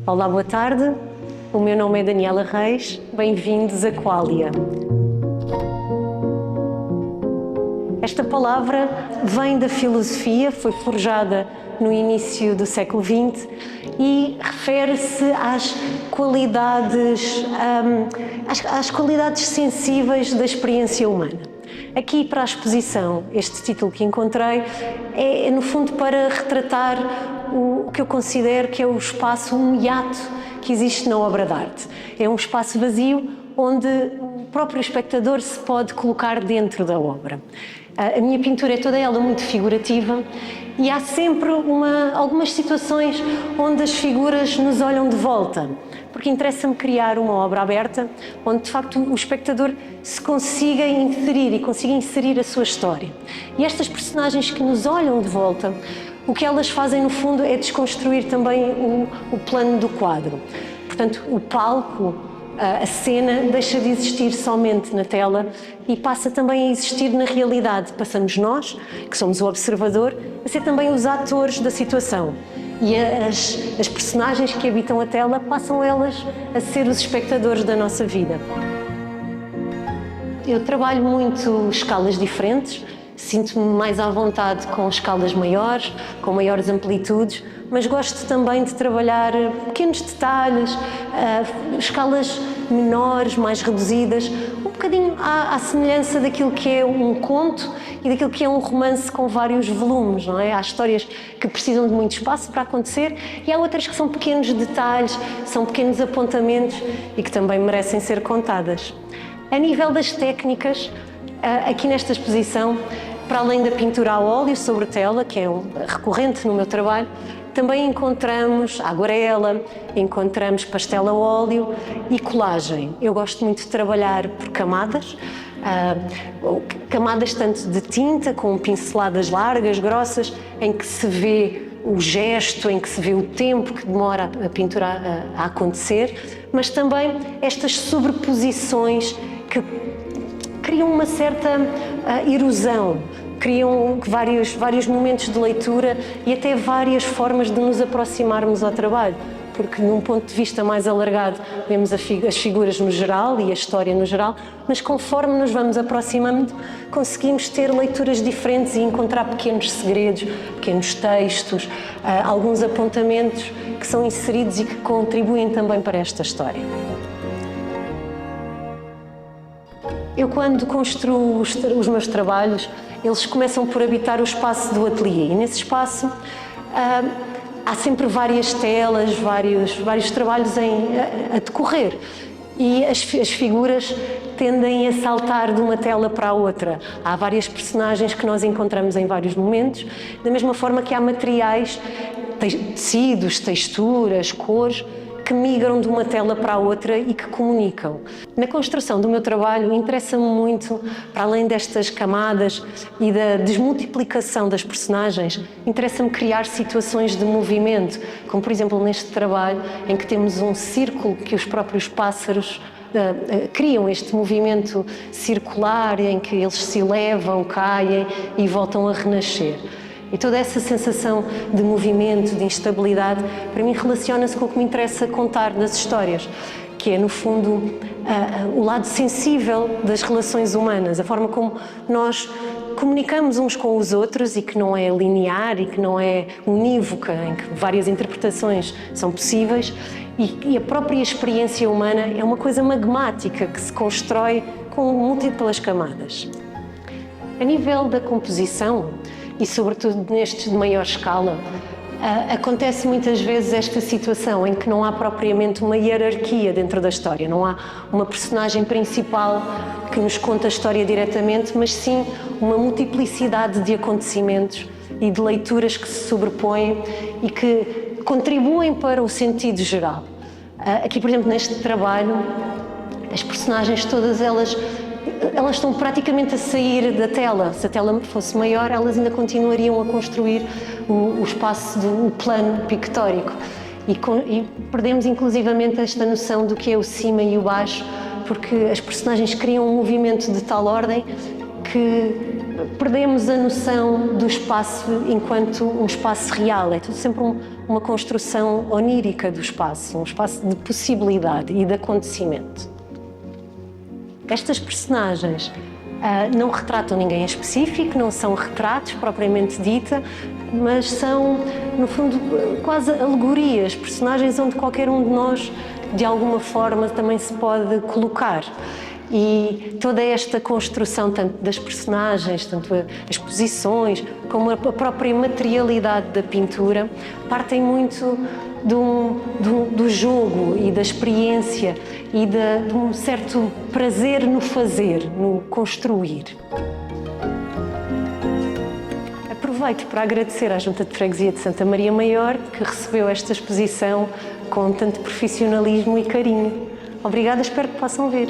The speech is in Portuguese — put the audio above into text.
Olá, boa tarde. O meu nome é Daniela Reis. Bem-vindos a Qualia. Esta palavra vem da filosofia, foi forjada no início do século XX e refere-se às qualidades, às qualidades sensíveis da experiência humana. Aqui para a exposição, este título que encontrei é no fundo para retratar o que eu considero que é o espaço, um hiato que existe na obra de arte. É um espaço vazio onde o próprio espectador se pode colocar dentro da obra. A minha pintura é toda ela muito figurativa e há sempre algumas situações onde as figuras nos olham de volta, porque interessa-me criar uma obra aberta onde de facto o espectador se consiga inserir e consiga inserir a sua história. E estas personagens que nos olham de volta, o que elas fazem no fundo é desconstruir também o plano do quadro. Portanto, o palco, a cena deixa de existir somente na tela e passa também a existir na realidade. Passamos nós, que somos o observador, a ser também os atores da situação. E as personagens que habitam a tela passam elas a ser os espectadores da nossa vida. Eu trabalho muito escalas diferentes, sinto-me mais à vontade com escalas maiores, com maiores amplitudes, mas gosto também de trabalhar pequenos detalhes, escalas menores, mais reduzidas, um bocadinho à semelhança daquilo que é um conto e daquilo que é um romance com vários volumes, não é? Há histórias que precisam de muito espaço para acontecer e há outras que são pequenos detalhes, são pequenos apontamentos e que também merecem ser contadas. A nível das técnicas, aqui nesta exposição, para além da pintura a óleo sobre tela, que é recorrente no meu trabalho, também encontramos aguarela, encontramos pastel a óleo e colagem. Eu gosto muito de trabalhar por camadas, camadas tanto de tinta, com pinceladas largas, grossas, em que se vê o gesto, em que se vê o tempo que demora a pintura a acontecer, mas também estas sobreposições que criam uma certa erosão, criam vários momentos de leitura e até várias formas de nos aproximarmos ao trabalho, porque num ponto de vista mais alargado vemos as figuras no geral e a história no geral, mas conforme nos vamos aproximando conseguimos ter leituras diferentes e encontrar pequenos segredos, pequenos textos, alguns apontamentos que são inseridos e que contribuem também para esta história. Eu, quando construo os meus trabalhos, eles começam por habitar o espaço do ateliê e nesse espaço há sempre várias telas, vários trabalhos a decorrer e as figuras tendem a saltar de uma tela para a outra. Há várias personagens que nós encontramos em vários momentos, da mesma forma que há materiais, tecidos, texturas, cores, que migram de uma tela para a outra e que comunicam. Na construção do meu trabalho interessa-me muito, para além destas camadas e da desmultiplicação das personagens, interessa-me criar situações de movimento, como por exemplo neste trabalho em que temos um círculo que os próprios pássaros criam este movimento circular em que eles se elevam, caem e voltam a renascer. E toda essa sensação de movimento, de instabilidade, para mim relaciona-se com o que me interessa contar das histórias, que é, no fundo, o lado sensível das relações humanas, a forma como nós comunicamos uns com os outros e que não é linear e que não é unívoca, em que várias interpretações são possíveis e a própria experiência humana é uma coisa magmática que se constrói com múltiplas camadas. A nível da composição, e sobretudo nestes de maior escala, acontece muitas vezes esta situação em que não há propriamente uma hierarquia dentro da história, não há uma personagem principal que nos conta a história diretamente, mas sim uma multiplicidade de acontecimentos e de leituras que se sobrepõem e que contribuem para o sentido geral. Aqui, por exemplo, neste trabalho, as personagens todas elas estão praticamente a sair da tela. Se a tela fosse maior, elas ainda continuariam a construir o espaço do plano pictórico. E perdemos inclusivamente esta noção do que é o cima e o baixo, porque as personagens criam um movimento de tal ordem que perdemos a noção do espaço enquanto um espaço real. É tudo sempre uma construção onírica do espaço, um espaço de possibilidade e de acontecimento. Estas personagens não retratam ninguém em específico, não são retratos propriamente dita, mas são, no fundo, quase alegorias, personagens onde qualquer um de nós, de alguma forma, também se pode colocar. E toda esta construção, tanto das personagens, tanto as posições, como a própria materialidade da pintura, partem muito do jogo e da experiência e de um certo prazer no fazer, no construir. Aproveito para agradecer à Junta de Freguesia de Santa Maria Maior, que recebeu esta exposição com tanto profissionalismo e carinho. Obrigada, espero que possam ver.